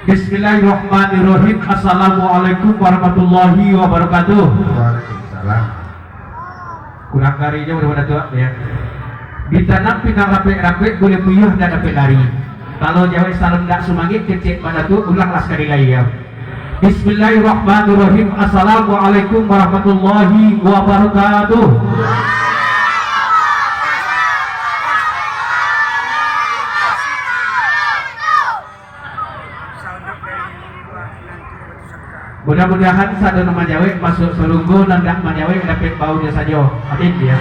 Bismillahirrahmanirrahim. Assalamualaikum warahmatullahi wabarakatuh. Waalaikumsalam. Kurang karinya udah tua ya. Ditanam pinang rapek-rapek boleh puyuh dan rapek lari. Kalau Jawa salam tak sumangit kecek pada tu ulanglah sekali lagi ya. Bismillahirrahmanirrahim. Assalamualaikum warahmatullahi wabarakatuh. Mudah-mudahan satu nama Jawa masuk selungguh dan tak Jawa dapat bau dia saja. Amin ya.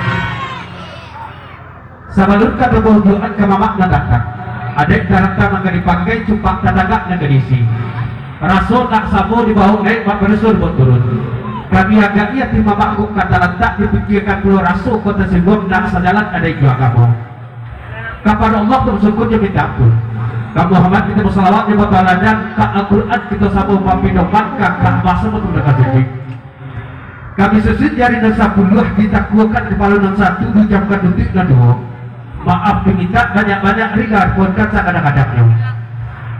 Sabalun kata bodohan ke mamak dan datang. Adek darata maka dipakai cupak tatagak dan gedisi. Rasul nak sabu di bawah naik mak bersur buat turun. Kami agaknya terima makhluk kata letak dipikirkan puluh rasul kota sebelum nak sejalan ada juga kamu. Kepada Allah bersyukurnya minta ampun. Kamu Muhammad kita bersalawat di bawah dan kak Al-Quran kita sabu mampinoman kakak masa betul dekat sini. Kami sesuai jari dan sapuluh ditakwakan kepala dan satu dijamkan detik dan dua. Maaf diminta banyak-banyak ringan pun kan kadang-kadangnya.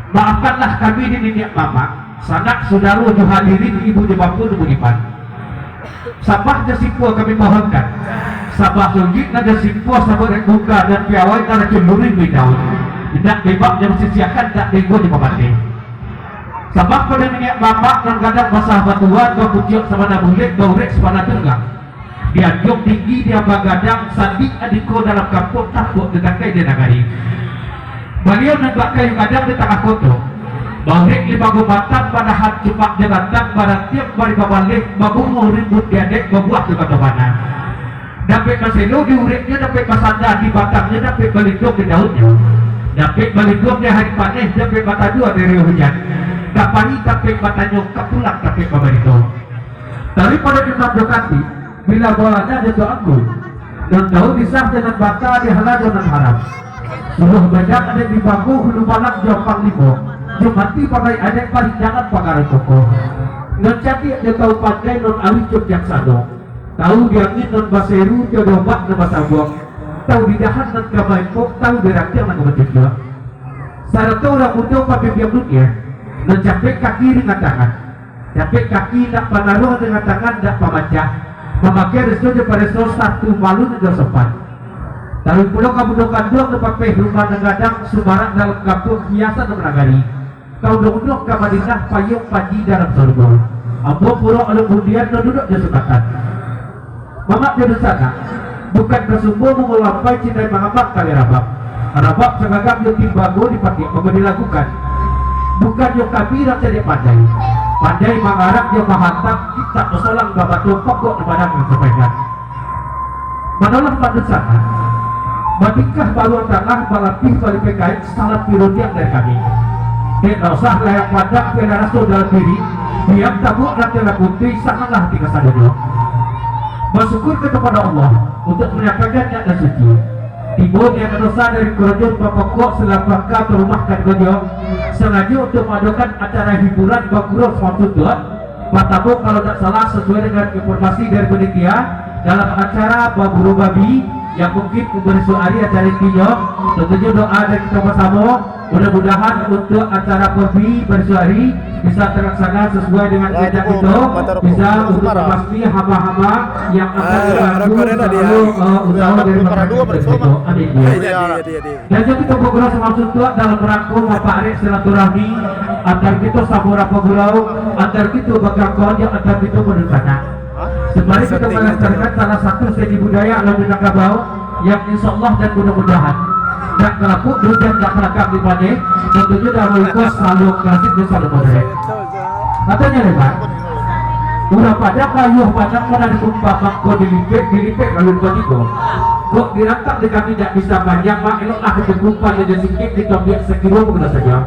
Maafkanlah kami di minyak mama, sanak saudara hadirin ibu di bapur budiman. Sabah jasipua kami mohonkan. Sabah sunggit na jasipua sabah buka dan piawai na cemburin daun. Tidak bebak yang sisiakan tak bego di pemati. Sabah pada minyak mama dan kadang basah batuan kau pucuk sama nabulik gaurek sepana tengah. Dia jok tinggi dia bagadang sandik adiko dalam kampung takut dekat dia nagari. Beliau nampak kayu kadang di tengah koto. Balik lima gubatan pada hat cepat jabatan pada tiap bari babalik babungu ribut diadek babuah ke kota mana. Dapat maselo diureknya dapat masanda di batangnya dapat balidok di daunnya. Dapat balidok di hari panen dapat bata dua dari hujan. Kapani dapat batanya kapulang dapat babalito. Daripada imam Jokati bila bolanya jatuh aku dan tahu disah dengan bata di halal dan haram. Suruh badak ada di baku hulu balak jopang libo. Jumati pakai adek paling jangan pakai koko. Ngencati dia tahu pakai non awi cuk jaksano. Tahu dia ingin non baseru jodoh bak non basabok. Tahu di dahan non kabaipok tahu beraktir non kebetulan. Sarato orang muda pakai biang dunia. Mencapek kaki dengan tangan. Capek kaki nak panaruh dengan tangan nak pemacah. Memakai restu pada satu malu dan sopan. Tapi pulau kamu dokan dua kepakai rumah negadang sumarak dalam kampung hiasan dan menagari. Kau dong ke Madinah payung pagi dalam surga. Ambo pulau aluminium dan duduk di sebatan. Mamak di sana bukan bersumber mengelampai cinta mengamak kali rabak. Rabak segagap yang timbago dipakai apa dilakukan. Bukan yang kabirah jadi pandai. Pandai mengarap yang mahantam kita bersolang babatu pokok kepada menyampaikan. Manalah pada sana. Matikah baru tengah balapih balik PKI salat pirodiak dari kami. Tidak usah layak padak pada rasul dalam diri. Diam tabuk nanti putih sangatlah hati kesadanya. Bersyukur kepada Allah untuk menyampaikan niat dan suci. Timbul yang dosa dari kerajaan Bapakok selapakah terumahkan kerja sengaja untuk mengadakan acara hiburan Bakurus waktu tua. Matamu kalau tak salah sesuai dengan informasi dari panitia dalam acara Baburu Babi yang mungkin bersuari acara tinjau. Tentunya doa dari kita bersama mudah-mudahan untuk acara perbi bersuari bisa terlaksana sesuai dengan kejadian itu, bisa untuk memastikan hamba-hamba yang akan terganggu usaha dari masyarakat. Amin. Dan juga kita bergerak semaksud tua dalam merangkum Bapak Arif silaturahmi antar kita sabura pulau, antar kita bakal yang antar kita berdekatan. Sembari kita melestarikan salah satu seni budaya alam Minangkabau yang insya Allah dan mudah-mudahan tak kelakuk dan tak kelakak di pandai tentunya dalam ikut selalu klasik dan selalu modern. Katanya lebar udah pada kayu padang pada dikumpah mangko dilipet lalu dikotiko kok dirangkap dekat tidak bisa banyak mak eloklah dikumpah dan sedikit ditobiak sekilo mengenai saja.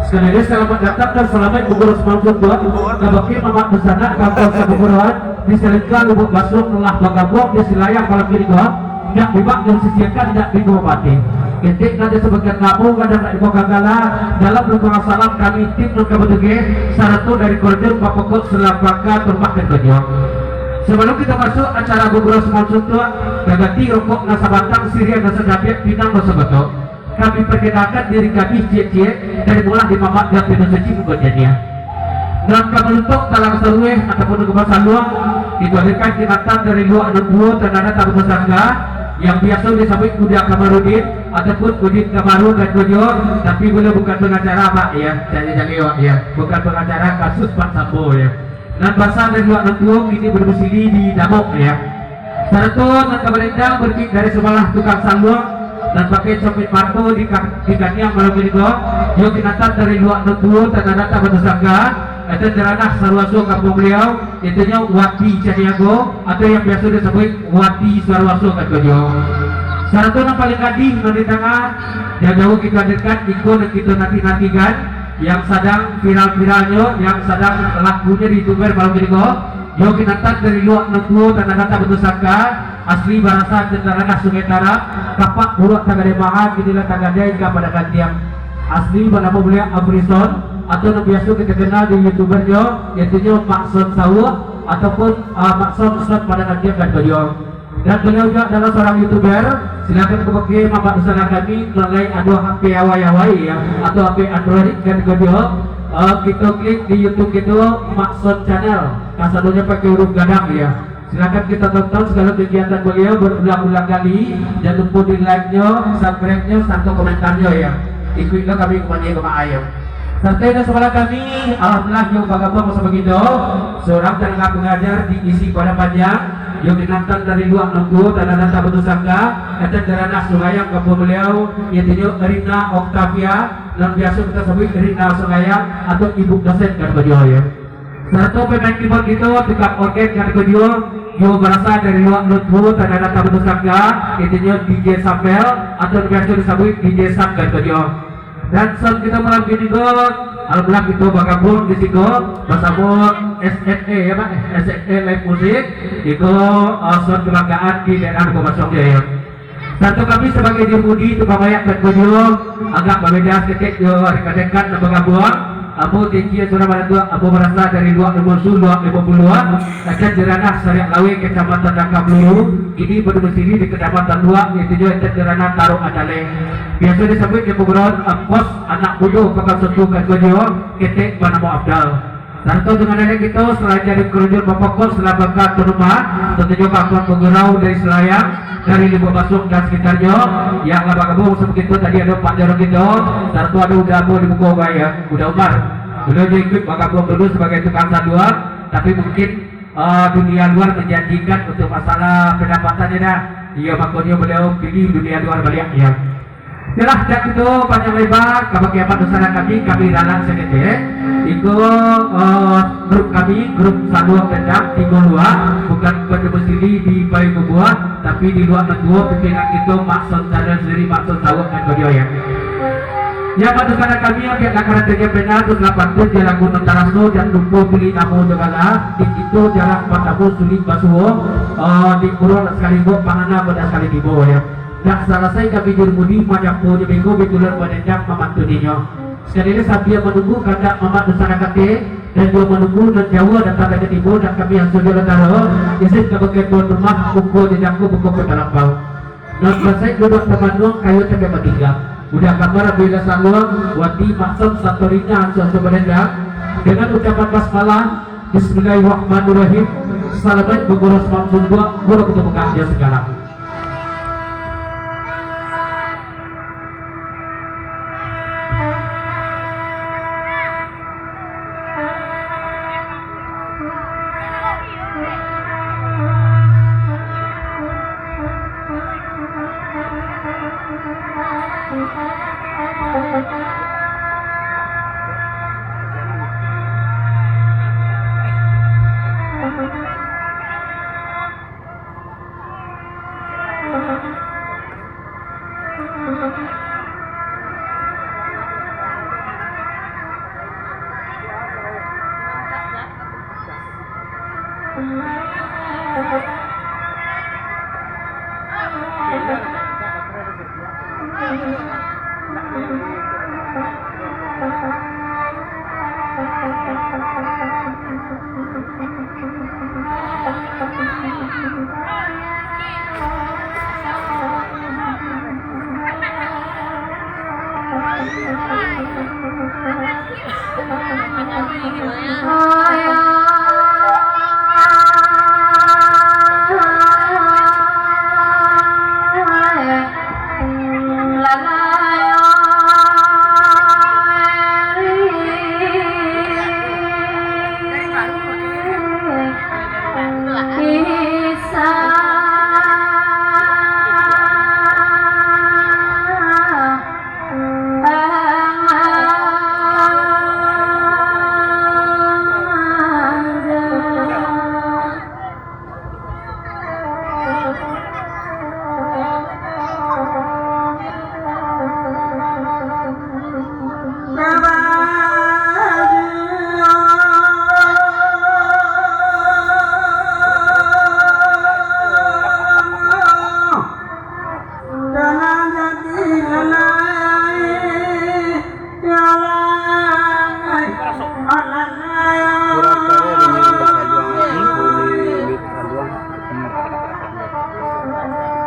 Sekali lagi selamat datang dan selamat mengurus maksud buat kabakir mamak bersana kampung sabukuruan diselingkan lubuk basuk telah bagabok di silayang malam kiri doang tidak bebak dan sisiakan tidak bingung mati. Ketik nanti sebagian kamu kadang nak dibawa gagala dalam lingkungan salam kami tim dan kebetulan satu dari koridor Bapakok selapaka rumah dan kerja. Sebelum kita masuk acara beberapa semua tua gagati rokok nasa batang sirian nasa dapiak pinang nasa betok kami perkenalkan diri kami cie-cie dari mulai di mamak dan pintu suci kemudiannya. Dan kami untuk dalam seluwe ataupun kemas saluang diberikan kinatan dari luar dua terhadap tamu tersangka yang biasa disebut kuda Kamarudin ataupun Udin Kamaru dan Kojo, tapi beliau bukan pengacara Pak ya, jadi ya, bukan pengacara kasus Pak Sambo ya. Dan bahasa dari luar dua ini berdomisili di Damok ya. Satu dan pemerintah berpik dari sebelah tukang saluang dan pakai copet marto di kaniang malam ini kok yang kinatan dari luar dua terhadap tamu tersangka. Itu teranah Sarwaso kampung beliau, itunya Wati Caniago atau yang biasa disebut Wati Sarwaso katanya. Satu yang paling kadih di tengah jauh kita hadirkan ikon dan kita nanti-nantikan yang sedang viral-viralnya, yang sedang lakunya di youtuber malam ini kok. Yo kinatan dari luar negeri dan kata betul sangka asli barasan teranah Sungai Tarap kapak buruk tagade mahan ginilah tagade kepada gantiang asli bernama beliau Afrison atau yang biasa kita kenal di youtubernya yaitu Makson Sawu ataupun Makson pada nanti akan beliau. Dan beliau juga adalah seorang youtuber. Silakan kepada mamak usaha kami melalui HP awai-awai ya atau HP Android kan video. Kita klik di YouTube itu Makson Channel. Kasadunya pakai huruf gadang ya. Silakan kita tonton segala kegiatan beliau berulang-ulang kali. Jangan lupa di like-nya, subscribe-nya, serta komentarnya ya. Ikutlah kami kepada ayam. Serta dan sebelah kami, alhamdulillah yang bagabang masa begitu, seorang tenaga pengajar diisi pada panjang, yang dinantan dari luar nunggu dan ada betul sangka, kata jalanah Sungayang kampung beliau, yaitu Rina Octavia, dan biasa kita sebut Rina Sungayang atau ibu dosen kan beliau ya. Satu pemain keyboard itu tukang organ kan beliau, yang berasal dari luar nunggu dan ada betul sangka, yaitu DJ Samuel atau biasa disebut DJ Sam kan beliau. Dan saat kita malam ini alhamdulillah itu bagabung di situ bersama SNE ya Pak, SNE Live Music itu saat kebanggaan di daerah Kosong ya. Satu kami sebagai jemudi tukang mayak dan kojo agak berbeda sedikit yo rekan-rekan dan bagabung. Abu tinggi surah pada dua, Abu berasal dari luar Sul, luar 50-an, akan jeranah Sariak Lawe, Kecamatan Dangkablu, ini berdomisili di Kecamatan 2, yaitu juga jeranah Taruh Adale. Biasa disebut di pemberontak Pos Anak Budo, Pakal Sentuh Kedua, Ketek Banamo Abdal. Satu dengan nenek kita selain dari kerujur Bapak Kos, setelah bakat rumah, tentu juga kawan penggerau dari Selayang, dari Libo Basung dan sekitarnya, yang laba kabung seperti itu tadi ada Pak Jarok itu, satu ada udah Abu di Buku ya, udah Umar. Beliau juga ikut Pak Kabung dulu sebagai tukang saduan, tapi mungkin dunia luar menjanjikan untuk masalah pendapatannya dah. Iya makanya beliau pilih dunia luar balik ya. Jelas dak itu panjang lebar kebagian dosa kami dalam sedete itu grup kami grup saduang dendam timur luar bukan berdomisili di Bayi Bubuan tapi di luar negara pimpinan itu maksud sadar sendiri maksud sawak dan beliau ya. Ya pada sana kami yang pihak karakternya benar terus 8 jalan Gunung Taraso dan lupa pilih namu jogala di itu jalan Patamu Sulit Basuwo di Kurang sekali bo panana pada sekali di bawah ya. Dan selesai kami jurmudi majapur di minggu bitular menendang mamat tudinyo. Sekali ini sambil menunggu kata mamat dusana kate dan juga menunggu dan jauh dan tanda ke timur dan kami yang sudah taruh izin ke bagian tuan rumah buku jejangku buku ke dalam bau. Dan selesai duduk teman kayu sampai bertinggal. Udah kamar bila saluang wati maksud satu ringan suatu menendang dengan ucapan basmalah Bismillahirrahmanirrahim. Salamat mengurus maksud dua guru ketemu kahnya segala.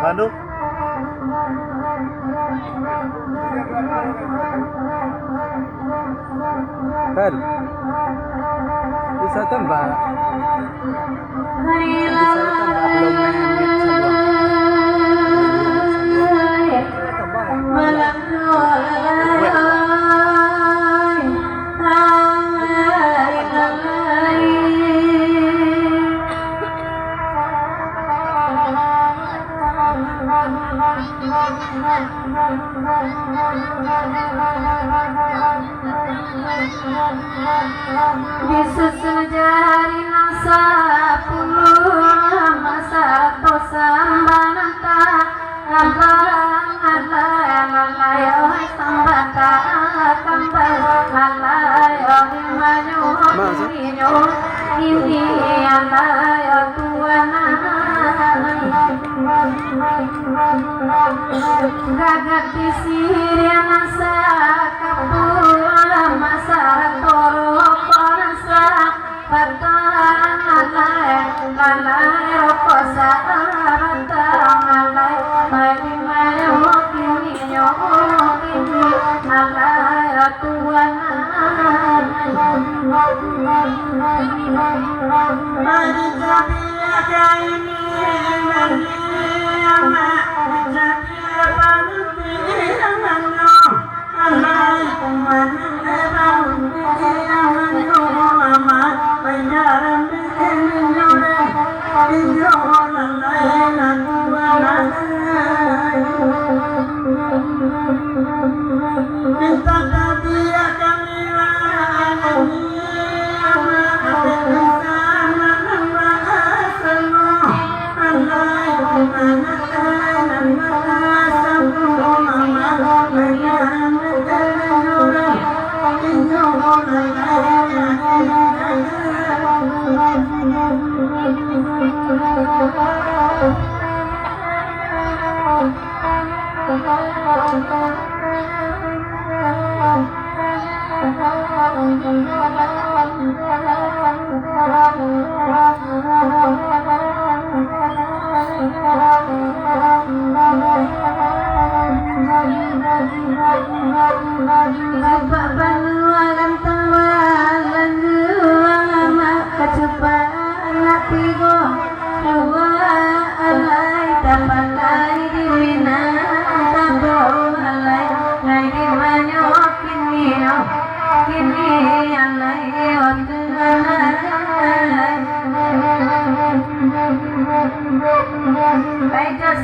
Bandung. Kan bisa tambah belum disusun jari nasa puluh masa to sambanata abang alayo sambata kambang alayo himanyo kinyo ini alayo tuana gagat disirian nasa kapula masa toro panasa patang alay rokosa ratang alay mali mayo kinyo kini alay tuana mari jabiya kaini ama jabiya panuti amano alay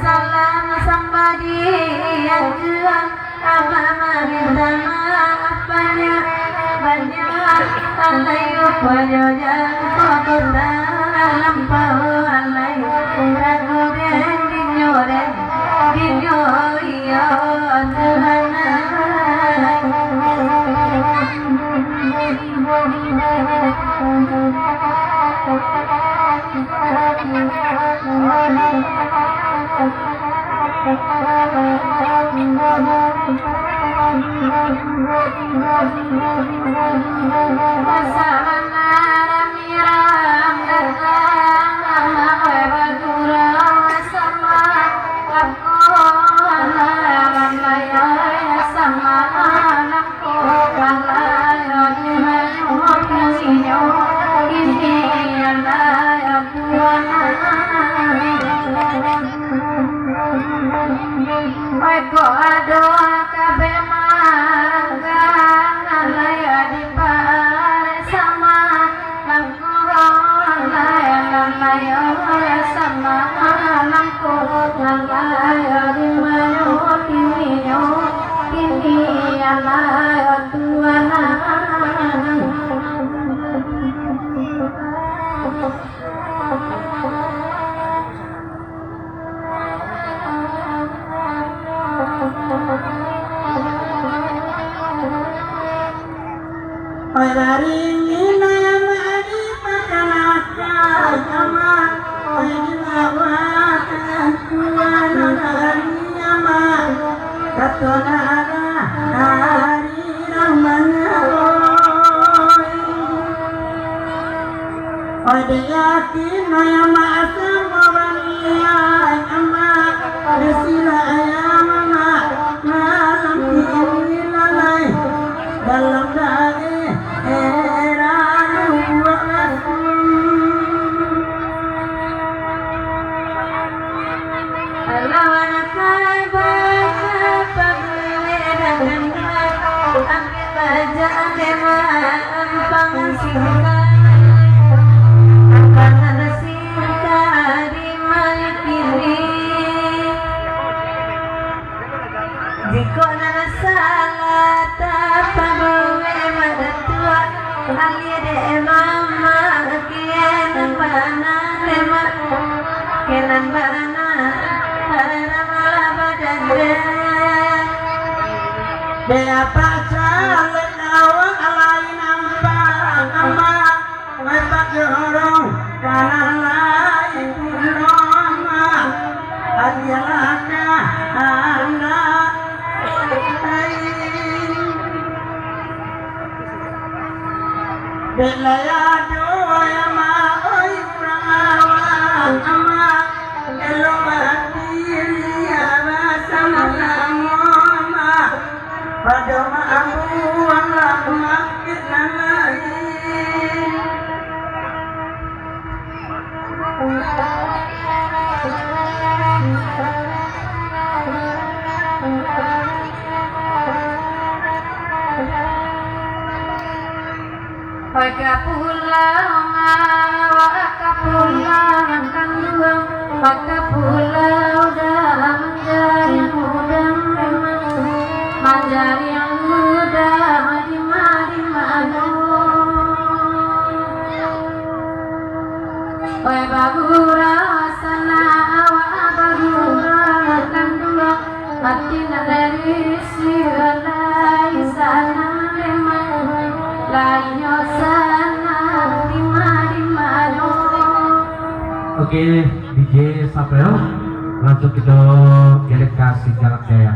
salam somebody yang jual apa bintama apanya banyak alayu pajojan kota lampau alayu ragu dan dinyoren dinyoyo sama ego doa kabe maranggang alaya di pare sama langkurang alaya alaya sama langkurang alaya di mayo kini alaya tuana Jika nana salah tapagowe madatua alia de mama kian bana lema kenan bana para malabadande de apa cale awang alai nampang ama metak jorong kanan lai purnama adialaka anda Belaya doa ma oi prawan ama elo batiri aba sama sama pada ma abu Allah makit nalai Waka pulang, waka pulang kandung, waka pulang dah manjari yang muda memang, manjari yang muda di mana? Wah bagura sana, wah bagura kandung, mati dari sialai sana memang. Lainnya sana di mana? Oke, DJ Sapel, langsung kita gelek kasih jarak jaya.